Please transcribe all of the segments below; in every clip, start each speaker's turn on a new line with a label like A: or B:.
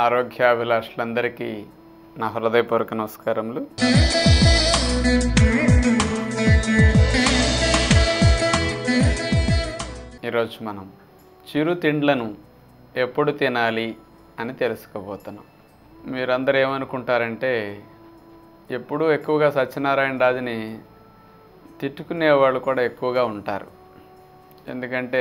A: ఆరోగ్యాభిలాషులందరికీ నా హృదయపూర్వక నమస్కారములు. ఈరోజు మనం చిరుతిండ్లను ఎప్పుడు తినాలి అని తెలుసుకోబోతున్నాం. మీరందరూ ఏమనుకుంటారంటే, ఎప్పుడూ ఎక్కువగా సత్యనారాయణ రాజుని తిట్టుకునేవాళ్ళు కూడా ఎక్కువగా ఉంటారు. ఎందుకంటే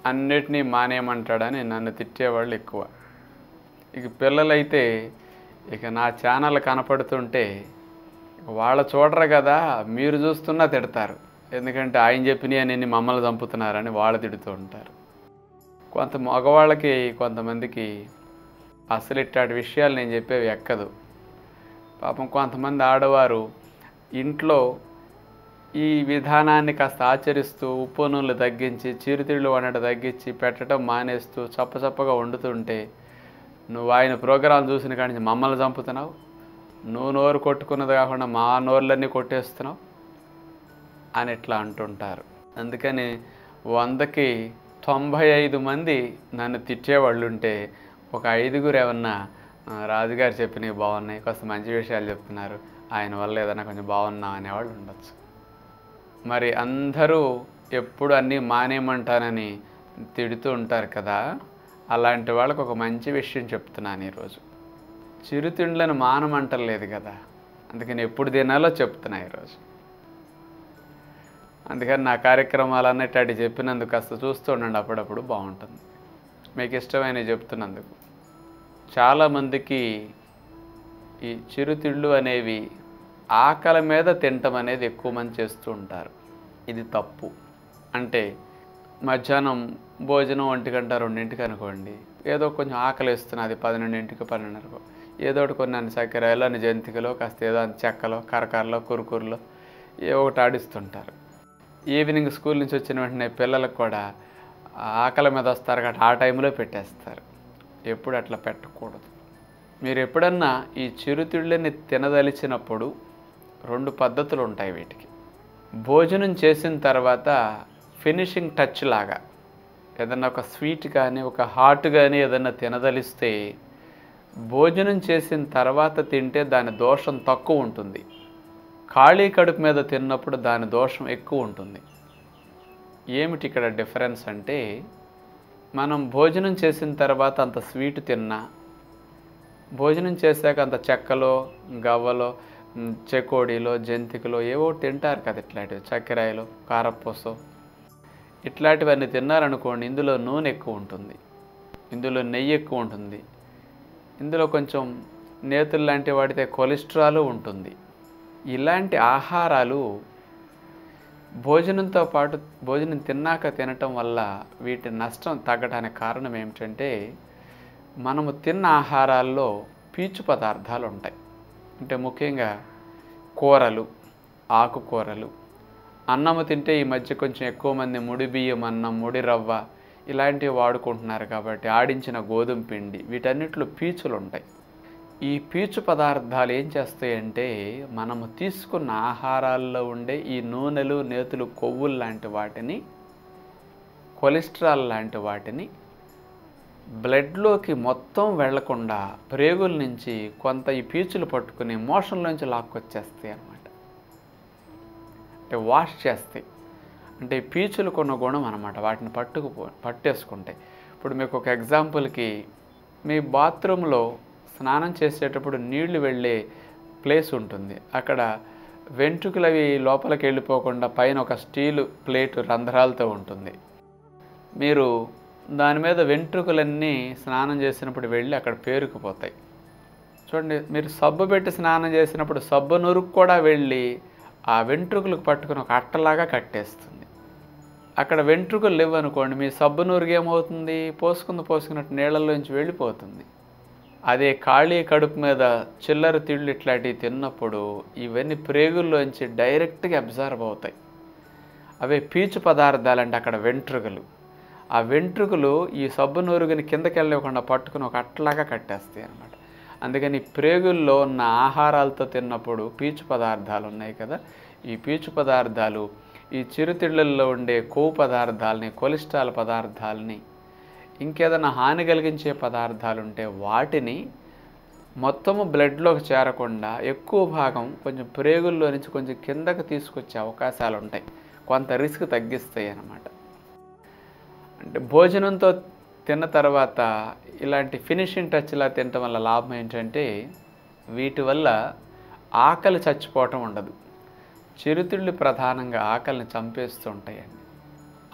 A: అన్నిటినీ మానేయమంటాడని నన్ను తిట్టేవాళ్ళు ఎక్కువ. ఇక పిల్లలైతే ఇక నా ఛానల్ కనపడుతుంటే వాళ్ళ చూడరు కదా, మీరు చూస్తున్నా తిడతారు. ఎందుకంటే ఆయన చెప్పినవి అని మమ్మల్ని చంపుతున్నారని వాళ్ళు తిడుతూ ఉంటారు. కొంత మగవాళ్ళకి కొంతమందికి అసలు ఇట్లాంటి విషయాలు నేను చెప్పేవి ఎక్కదు. పాపం కొంతమంది ఆడవారు ఇంట్లో ఈ విధానాన్ని కాస్త ఆచరిస్తూ ఉప్పు నూనెలు తగ్గించి, చిరుతిళ్ళు వండటం తగ్గించి, పెట్టడం మానేస్తూ చప్పచప్పగా వండుతుంటే, నువ్వు ఆయన ప్రోగ్రాం చూసిన కాడి నుంచి మమ్మల్ని చంపుతున్నావు, నువ్వు నోరు కొట్టుకున్నది కాకుండా మా నోర్లన్నీ కొట్టేస్తున్నావు అని ఇట్లా అంటుంటారు. అందుకని 100కి 95 మంది నన్ను తిట్టేవాళ్ళు ఉంటే ఒక 5గురు ఏమన్నా రాజుగారు చెప్పినవి బాగున్నాయి, కొంత మంచి విషయాలు చెప్తున్నారు, ఆయన వల్ల ఏదైనా కొంచెం బాగున్నా అనేవాళ్ళు ఉండొచ్చు. మరి అందరూ ఎప్పుడు అన్నీ మానేయమంటానని తిడుతూ ఉంటారు కదా, అలాంటి వాళ్ళకు ఒక మంచి విషయం చెప్తున్నాను ఈరోజు. చిరుతిండ్లను మానమంటలేదు కదా, అందుకని ఎప్పుడు తినాలో చెప్తున్నా ఈరోజు. అందుకని నా కార్యక్రమాలన్నీ అటు చెప్పినందుకు కాస్త చూస్తూ ఉండండి, అప్పుడప్పుడు బాగుంటుంది. మీకు ఇష్టమైనవి చెప్తున్నందుకు. చాలామందికి ఈ చిరుతిళ్ళు అనేవి ఆకలి మీద తినటం అనేది ఎక్కువ మంది చేస్తూ ఉంటారు. ఇది తప్పు. అంటే మధ్యాహ్నం భోజనం 1 గంట 2ంటికి అనుకోండి, ఏదో కొంచెం ఆకలి వేస్తున్నది 11ంటికి 12న్నరకు, ఏదో ఒకటి కొన్ని చక్కెరలో అన్ని జంతికలో కాస్త ఏదో చెక్కలో కరకరలో కురుకురులో ఏ ఒకటి ఆడిస్తుంటారు. ఈవినింగ్ స్కూల్ నుంచి వచ్చిన వెంటనే పిల్లలకు కూడా ఆకలి మీద వస్తారు కాబట్టి ఆ టైంలో పెట్టేస్తారు. ఎప్పుడు అట్లా పెట్టకూడదు. మీరు ఎప్పుడన్నా ఈ చిరుతిళ్ళని తినదలిచినప్పుడు 2 పద్ధతులు ఉంటాయి వీటికి. భోజనం చేసిన తర్వాత ఫినిషింగ్ టచ్ లాగా ఏదన్నా ఒక స్వీట్ కానీ ఒక హాట్ కానీ ఏదన్నా తినదలిస్తే, భోజనం చేసిన తర్వాత తింటే దాని దోషం తక్కువ ఉంటుంది. ఖాళీ కడుపు మీద తిన్నప్పుడు దాని దోషం ఎక్కువ ఉంటుంది. ఏమిటి ఇక్కడ డిఫరెన్స్ అంటే, మనం భోజనం చేసిన తర్వాత అంత స్వీట్ తిన్నా, భోజనం చేశాక అంత చెక్కలో గవ్వలో చెకోడీలో జంతికలో ఏవో తింటారు కదా, ఇట్లాంటివి చక్కెరాయలు కారపూసో ఇట్లాంటివన్నీ తిన్నారనుకోండి, ఇందులో నూనె ఎక్కువ ఉంటుంది, ఇందులో నెయ్యి ఎక్కువ ఉంటుంది, ఇందులో కొంచెం నేతులు లాంటి వాడితే కొలెస్ట్రాల్ ఉంటుంది. ఇలాంటి ఆహారాలు భోజనంతో పాటు భోజనం తిన్నాక తినటం వల్ల వీటి నష్టం తగ్గడానికి కారణం ఏమిటంటే, మనము తిన్న ఆహారాల్లో పీచు పదార్థాలు ఉంటాయి. అంటే ముఖ్యంగా కూరలు, ఆకుకూరలు, అన్నము తింటే ఈ మధ్య కొంచెం ఎక్కువ మంది ముడి బియ్యం అన్నం, ముడి రవ్వ ఇలాంటివి వాడుకుంటున్నారు కాబట్టి ఆడించిన గోధుమ పిండి, వీటన్నిటిలో పీచులు ఉంటాయి. ఈ పీచు పదార్థాలు ఏం చేస్తాయంటే, మనము తీసుకున్న ఆహారాల్లో ఉండే ఈ నూనెలు నేతులు కొవ్వులు లాంటి వాటిని, కొలెస్ట్రాల్ లాంటి వాటిని బ్లడ్లోకి మొత్తం వెళ్లకుండా ప్రేగుల నుంచి కొంత ఈ పీచులు పట్టుకుని మోషన్లోంచి లాక్కొచ్చేస్తాయి అన్నమాట. అంటే వాష్ చేస్తాయి. అంటే ఈ పీచులు కొన్న గుణం అన్నమాట, వాటిని పట్టేసుకుంటాయి. ఇప్పుడు మీకు ఒక ఎగ్జాంపుల్కి, మీ బాత్రూంలో స్నానం చేసేటప్పుడు నీళ్లు వెళ్ళే ప్లేస్ ఉంటుంది, అక్కడ వెంట్రుకలు అవి లోపలికి వెళ్ళిపోకుండా పైన ఒక స్టీలు ప్లేటు రంధ్రాలతో ఉంటుంది. మీరు దాని మీద వెంట్రుకలన్నీ స్నానం చేసినప్పుడు వెళ్ళి అక్కడ పేరుకుపోతాయి. చూడండి, మీరు సబ్బు పెట్టి స్నానం చేసినప్పుడు సబ్బు నురుగు కూడా వెళ్ళి ఆ వెంట్రుకలకు పట్టుకుని ఒక అట్టలాగా కట్టేస్తుంది. అక్కడ వెంట్రుకలు లేవు అనుకోండి, మీ సబ్బు నురుగు ఏమవుతుంది, పోసుకున్నట్టు నీళ్ళల్లోంచి వెళ్ళిపోతుంది. అదే ఖాళీ కడుపు మీద చిల్లర తిళ్ళు ఇట్లాంటివి తిన్నప్పుడు ఇవన్నీ ప్రేగుల్లోంచి డైరెక్ట్గా అబ్జర్వ్ అవుతాయి. అవే పీచు పదార్థాలంటే అక్కడ వెంట్రుకలు. ఆ వెంట్రుకలు ఈ సబ్బు నూరుగుని కిందకి వెళ్ళకుండా పట్టుకుని ఒక అట్లాగా కట్టేస్తాయి అన్నమాట. అందుకని ప్రేగుల్లో ఉన్న ఆహారాలతో తిన్నప్పుడు పీచు పదార్థాలు ఉన్నాయి కదా, ఈ పీచు పదార్థాలు ఈ చిరుతిళ్ళల్లో ఉండే కొవ్వు పదార్థాలని, కొలెస్ట్రాల్ పదార్థాలని ఇంకేదైనా హాని కలిగించే పదార్థాలు ఉంటే వాటిని మొత్తము బ్లడ్లోకి చేరకుండా ఎక్కువ భాగం కొంచెం ప్రేగుల్లో నుంచి కొంచెం కిందకు తీసుకొచ్చే అవకాశాలు ఉంటాయి. కొంత రిస్క్ తగ్గిస్తాయి అన్నమాట. అంటే భోజనంతో తిన్న తర్వాత ఇలాంటి ఫినిషింగ్ టచ్లా తినటం వల్ల లాభం ఏంటంటే వీటి వల్ల ఆకలి చచ్చిపోవటం ఉండదు. చిరుతిళ్ళు ప్రధానంగా ఆకలిని చంపేస్తూ ఉంటాయండి.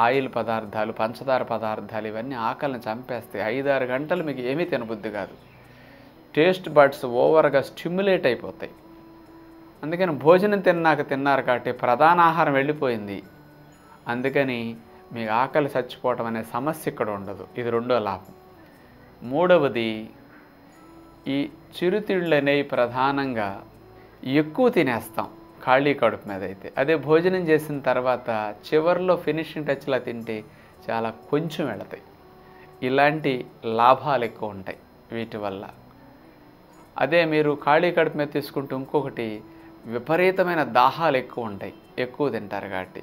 A: ఆయిల్ పదార్థాలు, పంచదార పదార్థాలు ఇవన్నీ ఆకలిని చంపేస్తాయి. 5-6 గంటలు మీకు ఏమీ తినబుద్ధి కాదు. టేస్ట్ బడ్స్ ఓవర్గా స్టిమ్యులేట్ అయిపోతాయి. అందుకని భోజనం తిన్నారు కాబట్టి ప్రధాన ఆహారం వెళ్ళిపోయింది. అందుకని మీకు ఆకలి చచ్చిపోవటం అనే సమస్య ఇక్కడ ఉండదు. ఇది రెండో లాభం. మూడవది, ఈ చిరుతిళ్ళు అనేవి ప్రధానంగా ఎక్కువ తినేస్తాం ఖాళీ కడుపు మీద అయితే. అదే భోజనం చేసిన తర్వాత చివరిలో ఫినిషింగ్ టచ్లా తింటే చాలా కొంచెం వెళతాయి. ఇలాంటి లాభాలు ఎక్కువ ఉంటాయి వీటి వల్ల. అదే మీరు ఖాళీ కడుపు మీద తీసుకుంటూ ఇంకొకటి విపరీతమైన దాహాలు ఎక్కువ ఉంటాయి. ఎక్కువ తింటారు కాబట్టి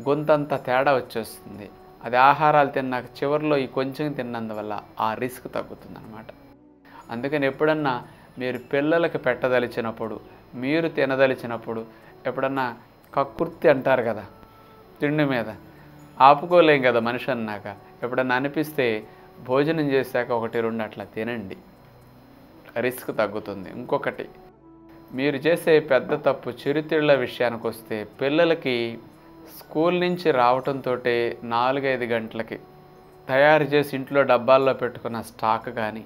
A: గొంతంతా తేడా వచ్చేస్తుంది. అది ఆహారాలు తిన్నాక చివరిలో ఈ కొంచెం తిన్నందువల్ల ఆ రిస్క్ తగ్గుతుందన్నమాట. అందుకని ఎప్పుడన్నా మీరు పిల్లలకి పెట్టదలిచినప్పుడు, మీరు తినదలిచినప్పుడు, ఎప్పుడన్నా కక్కుర్తి అంటారు కదా తిండి మీద, ఆపుకోలేం కదా మనిషి అన్నాక. ఎప్పుడన్నా అనిపిస్తే భోజనం చేశాక 1-2 అట్లా తినండి, రిస్క్ తగ్గుతుంది. ఇంకొకటి, మీరు చేసే పెద్ద తప్పు చిరుతిళ్ళ విషయానికి వస్తే, పిల్లలకి స్కూల్ నుంచి రావటంతో 4-5 గంటలకి తయారు చేసి ఇంట్లో డబ్బాల్లో పెట్టుకున్న స్టాక్ కానీ,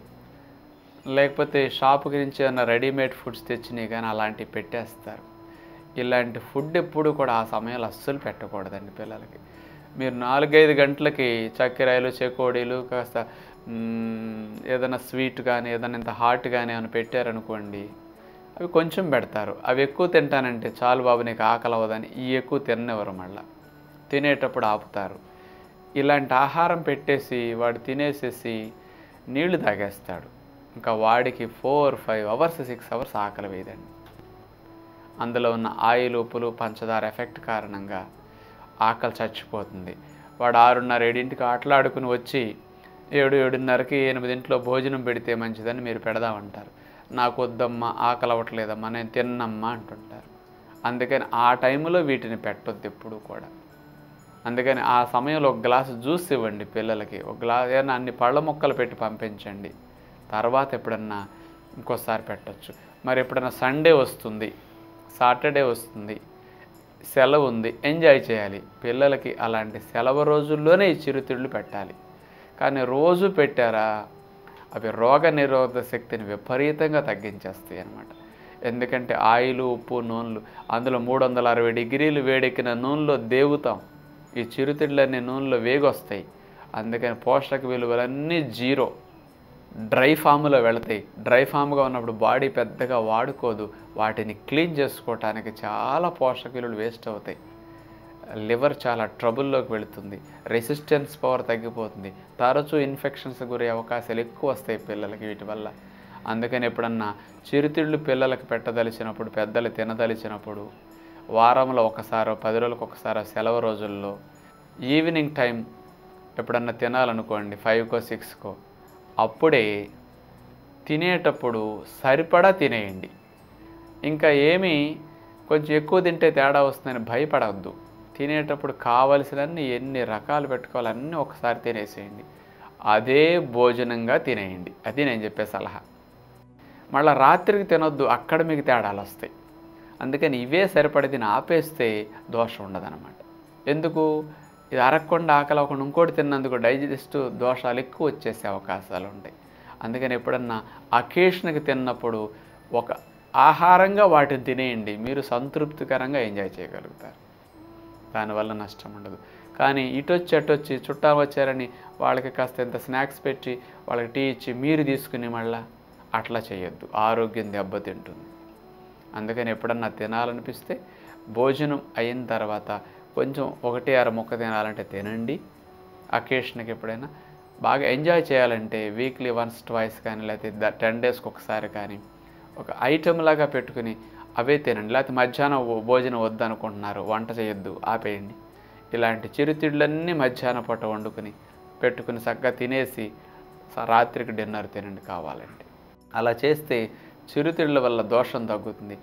A: లేకపోతే షాపుకి నుంచి ఏమైనా రెడీమేడ్ ఫుడ్స్ తెచ్చినవి కానీ అలాంటివి పెట్టేస్తారు. ఇలాంటి ఫుడ్ ఎప్పుడు కూడా ఆ సమయంలో అస్సలు పెట్టకూడదండి పిల్లలకి. మీరు 4-5 గంటలకి చక్కెరాయలు, చెకోడీలు, కాస్త ఏదైనా స్వీట్ కానీ ఏదైనా ఇంత హాట్ కానీ ఏమైనా పెట్టారనుకోండి, అవి కొంచెం పెడతారు. అవి ఎక్కువ తింటానంటే చాలు బాబు నీకు ఆకలి అవ్వదని ఈ ఎక్కువ తిననివ్వరు. మళ్ళీ తినేటప్పుడు ఆపుతారు. ఇలాంటి ఆహారం పెట్టేసి వాడు తినేసేసి నీళ్లు తాగేస్తాడు. ఇంకా వాడికి 4-5 అవర్స్ 6 అవర్స్ ఆకలి వేయదండి. అందులో ఉన్న ఆయిల్, ఉప్పులు, పంచదార ఎఫెక్ట్ కారణంగా ఆకలి చచ్చిపోతుంది. వాడు 6:30-7ంటికి ఆటలాడుకుని వచ్చి 7-7:30కి 8 భోజనం పెడితే మంచిదని మీరు పెడదామంటారు. నాకు వద్దమ్మా, ఆకలి అవ్వట్లేదమ్మా, నేను తిన్నమ్మా అంటుంటారు. అందుకని ఆ టైంలో వీటిని పెట్టొద్దు ఎప్పుడు కూడా. అందుకని ఆ సమయంలో ఒక గ్లాసు జ్యూస్ ఇవ్వండి పిల్లలకి. ఒక గ్లాస్ ఏదైనా అన్ని పళ్ళ ముక్కలు పెట్టి పంపించండి. తర్వాత ఎప్పుడన్నా ఇంకోసారి పెట్టచ్చు. మరి ఎప్పుడన్నా సండే వస్తుంది, సాటర్డే వస్తుంది, సెలవు ఉంది, ఎంజాయ్ చేయాలి. పిల్లలకి అలాంటి సెలవు రోజుల్లోనే ఈ చిరుతిళ్ళు పెట్టాలి. కానీ రోజు పెట్టారా అవి రోగ నిరోధక శక్తిని విపరీతంగా తగ్గించేస్తాయి అన్నమాట. ఎందుకంటే ఆయిల్, ఉప్పు, నూనెలు, అందులో 360 డిగ్రీలు వేడెక్కిన నూనెలో దేవుతాం. ఈ చిరుతిళ్ళన్నీ నూనెలో వేగొస్తాయి. అందుకని పోషక విలువలన్నీ జీరో, డ్రై ఫామ్లో వెళతాయి. డ్రై ఫామ్గా ఉన్నప్పుడు బాడీ పెద్దగా వాడుకోదు. వాటిని క్లీన్ చేసుకోవటానికి చాలా పోషక విలువలు వేస్ట్ అవుతాయి. లివర్ చాలా ట్రబుల్లోకి వెళుతుంది. రెసిస్టెన్స్ పవర్ తగ్గిపోతుంది. తరచూ ఇన్ఫెక్షన్స్ గురే అవకాశాలు ఎక్కువ వస్తాయి పిల్లలకి వీటి వల్ల. అందుకని ఎప్పుడన్నా చిరుతిళ్ళు పిల్లలకి పెట్టదలిచినప్పుడు, పెద్దలు తినదలిచినప్పుడు వారంలో ఒకసారో 10 రోజులకు ఒకసారో సెలవు రోజుల్లో ఈవినింగ్ టైం ఎప్పుడన్నా తినాలనుకోండి 5కో 6కో, అప్పుడే తినేటప్పుడు సరిపడా తినేయండి. ఇంకా ఏమీ కొంచెం ఎక్కువ తింటే తేడా వస్తుందని భయపడవద్దు. తినేటప్పుడు కావలసినన్ని ఎన్ని రకాలు పెట్టుకోవాలి అన్నీ ఒకసారి తినేసేయండి. అదే భోజనంగా తినేయండి. అది నేను చెప్పే సలహా. మళ్ళీ రాత్రికి తినొద్దు, అక్కడ మీకు తేడాలు వస్తాయి. అందుకని ఇవే సరిపడి తిని ఆపేస్తే దోషం ఉండదన్నమాట. ఎందుకు? ఇది అరగకుండా ఆకలి అవ్వకుండా ఇంకోటి తిన్నందుకు డైజెస్టివ్ దోషాలు ఎక్కువ వచ్చేసే అవకాశాలు ఉంటాయి. అందుకని ఎప్పుడన్నా అకేషన్కి తిన్నప్పుడు ఒక ఆహారంగా వాటిని తినేయండి. మీరు సంతృప్తికరంగా ఎంజాయ్ చేయగలుగుతారు. దానివల్ల నష్టం ఉండదు. కానీ ఇటొచ్చి అటొచ్చి చుట్టాలు వచ్చారని వాళ్ళకి కాస్త ఎంత స్నాక్స్ పెట్టి వాళ్ళకి టీ ఇచ్చి మీరు తీసుకుని మళ్ళీ అట్లా చేయొద్దు. ఆరోగ్యం దెబ్బతింటుంది. అందుకని ఎప్పుడన్నా తినాలనిపిస్తే భోజనం అయిన తర్వాత కొంచెం 1-6 ముక్క తినాలంటే తినండి. అకేషన్కి ఎప్పుడైనా బాగా ఎంజాయ్ చేయాలంటే వీక్లీ వన్స్ ట్వైస్ కానీ లేకపోతే 10 డేస్కి ఒకసారి కానీ ఒక ఐటెం లాగా పెట్టుకుని అవే తినండి. లేకపోతే మధ్యాహ్నం భోజనం వద్దనుకుంటున్నారు, వంట చేయొద్దు, ఆపేయండి. ఇలాంటి చిరుతిళ్ళన్నీ మధ్యాహ్నం పూట వండుకుని పెట్టుకుని చక్కగా తినేసి రాత్రికి డిన్నర్ తినండి కావాలంటే. అలా చేస్తే చిరుతిళ్ళ వల్ల దోషం తగ్గుతుంది.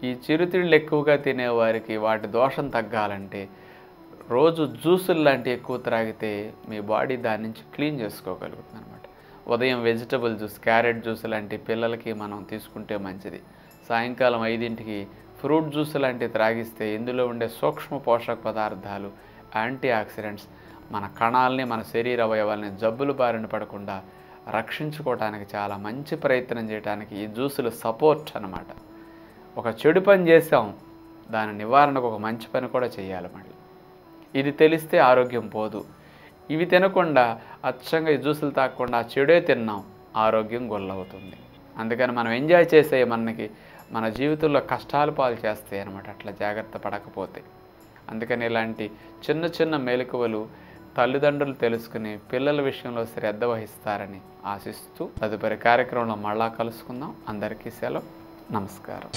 A: ఈ చిరుతిళ్ళు ఎక్కువగా తినేవారికి వాటి దోషం తగ్గాలంటే రోజు జ్యూసులు లాంటివి ఎక్కువ త్రాగితే మీ బాడీ దాని నుంచి క్లీన్ చేసుకోగలుగుతుంది అనమాట. ఉదయం వెజిటబుల్ జ్యూస్, క్యారెట్ జ్యూస్ లాంటి పిల్లలకి మనం తీసుకుంటే మంచిది. సాయంకాలం 5ంటికి ఫ్రూట్ జ్యూస్ లాంటివి త్రాగిస్తే ఇందులో ఉండే సూక్ష్మ పోషక పదార్థాలు, యాంటీ ఆక్సిడెంట్స్ మన కణాలని, మన శరీర అవయవాలని జబ్బుల బారిన పడకుండా రక్షించుకోవడానికి చాలా మంచి ప్రయత్నం చేయడానికి ఈ జ్యూసులు సపోర్ట్ అన్నమాట. ఒక చెడు పని చేసాం, దాని నివారణకు ఒక మంచి పని కూడా చేయాలి. మళ్ళీ ఇది తెలిస్తే ఆరోగ్యం పోదు. ఇవి తినకుండా అచ్చంగా ఈ జ్యూసులు తాగకుండా చెడే తిన్నాం, ఆరోగ్యం గొల్లవుతుంది. అందుకని మనం ఎంజాయ్ చేసే మనకి మన జీవితంలో కష్టాలు పాలు చేస్తాయి అన్నమాట అట్లా జాగ్రత్త పడకపోతే. అందుకని ఇలాంటి చిన్న చిన్న మెలకువలు తల్లిదండ్రులు తెలుసుకుని పిల్లల విషయంలో శ్రద్ధ వహిస్తారని ఆశిస్తూ తదుపరి కార్యక్రమంలో మళ్ళా కలుసుకుందాం. అందరికీ సెలవు. నమస్కారం.